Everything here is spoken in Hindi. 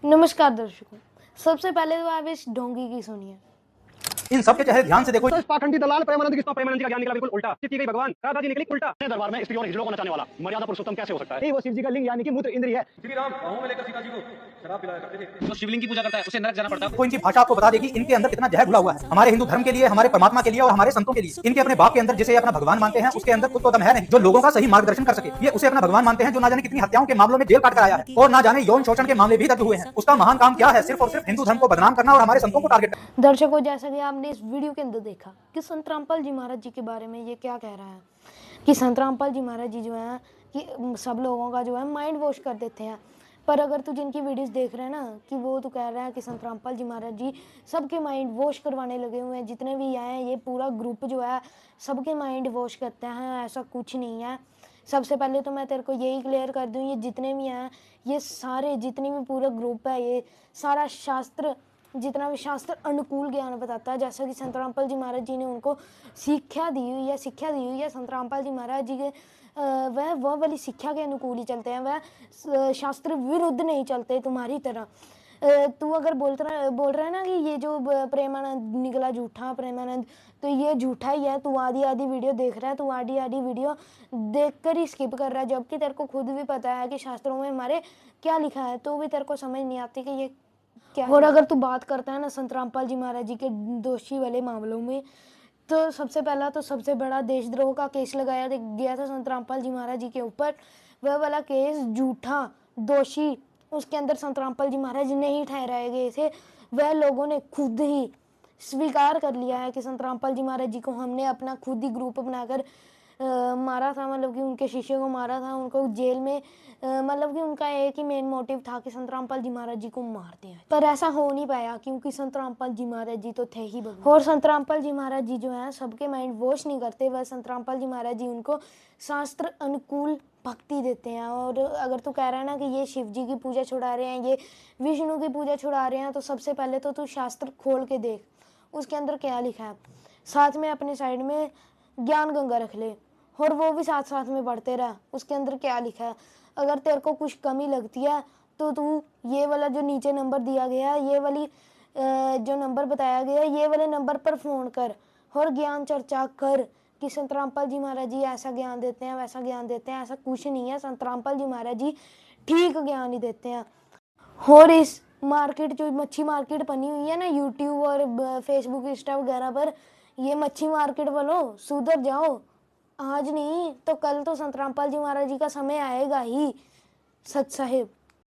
नमस्कार दर्शकों, सबसे पहले तो आप इस ढोंगी की सुनिए। इन सब के चेहरे ध्यान से देखो। तो इस पाखंडी दलाल प्रेमानंद प्रेमानंद जी का ज्ञान निकला बिल्कुल उल्टा। चिट्ठी गई भगवान, राधा जी निकली उल्टा। दरबार में स्त्रियों और हिजड़ों को नचाने वाला मर्यादा पुरुषोत्तम कैसे हो सकता है? वो शिव जी का लिंग यानी कि मूत्र इंद्रिय है। श्री राम बाहों में लेकर सीता जी को शराब पिलाया करते थे। जो शिवलिंग की पूजा करता है उसे नरक जाना पड़ता है। देखो इनकी भाषा आपको बता देगी इनके अंदर कितना जहर घुला हुआ है। हमारे हिंदू धर्म के लिए, हमारे परमात्मा के लिए और हमारे संतों के लिए, इनके अपने बाप के अंदर जिसे अपना भगवान मानते हैं उसके अंदर कुछ तो दम है नहीं जो लोगों का सही मार्गदर्शन कर सके। ये उसे अपना भगवान मानते हैं जो ना जाने कितनी हत्याओं के मामलों में जेल काट कर आया है और ना जाने यौन शोषण के मामले भी दर्ज हुए हैं। उसका महान काम क्या है? सिर्फ और सिर्फ हिंदू धर्म को बदनाम करना और हमारे संतों को टारगेट करना। दर्शकों, जैसा कि आपने इस वीडियो के अंदर देखा कि संत रामपाल जी महाराज जी के बारे में ये क्या कह रहा है कि संत रामपाल जी महाराज जी जो है कि सब लोगों का जो है माइंड वॉश कर देते हैं। पर अगर तू जिनकी वीडियोस देख रहे हैं ना कि वो तो कह रहा है कि संत रामपाल जी महाराज जी सबके माइंड वॉश करवाने लगे हुए हैं। जितने भी आए हैं ये पूरा ग्रुप जो है सबके माइंड वॉश करते हैं, ऐसा कुछ नहीं है। सबसे पहले तो मैं तेरे को यही क्लियर कर दूं, ये जितने भी हैं ये सारे जितनी भी पूरा ग्रुप है ये सारा शास्त्र, जितना भी शास्त्र अनुकूल ज्ञान बताता है। जैसा कि संत रामपाल जी महाराज जी ने उनको शिक्षा दी हुई है संत रामपाल जी महाराज जी के वह वाली शिक्षा के अनुकूल ही चलते हैं, वह शास्त्र विरुद्ध नहीं चलते तुम्हारी तरह। तू अगर बोल रहा है ना कि ये जो प्रेमानंद निकला झूठा प्रेमानंद, तो ये झूठा ही है। तू आधी वीडियो देख रहा है, तू आधी वीडियो देखकर ही स्किप कर रहा है, जबकि तेरे को खुद भी पता है कि शास्त्रों में हमारे क्या लिखा है, तो भी तेरे को समझ नहीं आती कि ये क्या। और अगर तू बात करता है ना संत रामपाल जी महाराज जी के दोषी वाले मामलों में, तो सबसे पहला तो सबसे बड़ा देशद्रोह का केस लगाया गया था संत रामपाल जी महाराज जी के ऊपर। वह वाला केस झूठा दोषी उसके अंदर संत रामपाल जी महाराज जी नहीं ठहराए गए थे। वह लोगों ने खुद ही स्वीकार कर लिया है कि संत रामपाल जी महाराज जी को हमने अपना खुद ही ग्रुप बनाकर मारा था, मतलब कि उनके शिष्य को मारा था, उनको जेल में मतलब कि उनका एक ही मेन मोटिव था कि संत रामपाल जी महाराज जी को मारते हैं। पर ऐसा हो नहीं पाया क्योंकि संत रामपाल जी महाराज जी तो थे ही भगवान। और संत रामपाल जी महाराज जी जो है सबके माइंड वॉश नहीं करते, वह संत रामपाल जी महाराज जी उनको शास्त्र अनुकूल भक्ति देते हैं। और अगर तू कह रहा है ना कि ये शिव जी की पूजा छुड़ा रहे हैं, ये विष्णु की पूजा छुड़ा रहे हैं, तो सबसे पहले तो तू शास्त्र खोल के देख उसके अंदर क्या लिखा है। साथ में अपने साइड में ज्ञान गंगा रख ले और वो भी साथ साथ में पढ़ते रह, उसके अंदर क्या लिखा है। अगर तेरे को कुछ कमी लगती है तो तू ये वाला जो नीचे नंबर दिया गया है, ये वाली जो नंबर बताया गया है, ये वाले नंबर पर फ़ोन कर और ज्ञान चर्चा कर कि संत रामपाल जी महाराज जी ऐसा ज्ञान देते हैं वैसा ज्ञान देते हैं। ऐसा कुछ नहीं है, संत रामपाल जी महाराज जी ठीक ज्ञान ही देते हैं। और इस मार्केट जो मच्छी मार्केट बनी हुई है ना यूट्यूब और फेसबुक इंस्टा वगैरह पर, ये मच्छी मार्केट वालों सुधर जाओ। आज नहीं तो कल तो संत रामपाल जी महाराज जी का समय आएगा ही, सच साहिब।